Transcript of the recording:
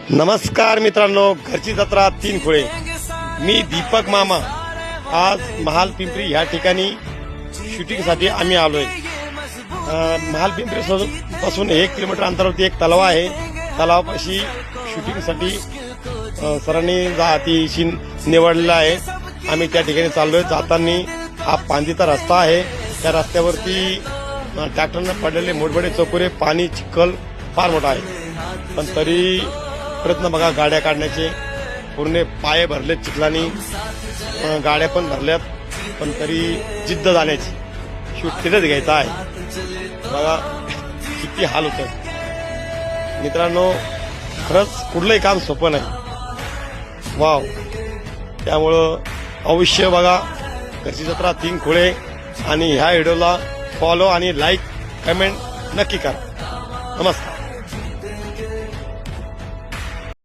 नमस्कार मित्रांनो, घरची जत्रा तीन खुळे. मी दीपक मामा. आज महाल पिंपरी ह्या ठिकाणी शूटिंगसाठी आम्ही आलोय. महाल पिंपरी पासून 1 किलोमीटर अंतरावरती एक तलाव आहे. तलावापाशी शूटिंगसाठी सरांनी अतिशय निवडलेला आहे. आम्ही त्या ठिकाणी चाललोय. जाताना हा पांदीचा रस्ता आहे. त्या रस्त्यावरती ट्रॅक्टरनं पडलेले मोठमोठे चकोरे, पाणी, चिखल फार मोठा आहे. पण तरी प्रयत्न बघा गाड्या काढण्याचे. पूर्ण पाय भरलेत चिखलानी, गाड्या पण भरल्यात, पण तरी जिद्द जाण्याची. शूट तिथेच घ्यायचा आहे. बघा किती हाल होतं मित्रांनो. खरंच कुठलंही काम सोपं नाही. वाव. त्यामुळं अवश्य बघा घरची जत्रा तीन खुळे. आणि ह्या व्हिडिओला फॉलो आणि लाईक कमेंट नक्की करा. नमस्कार.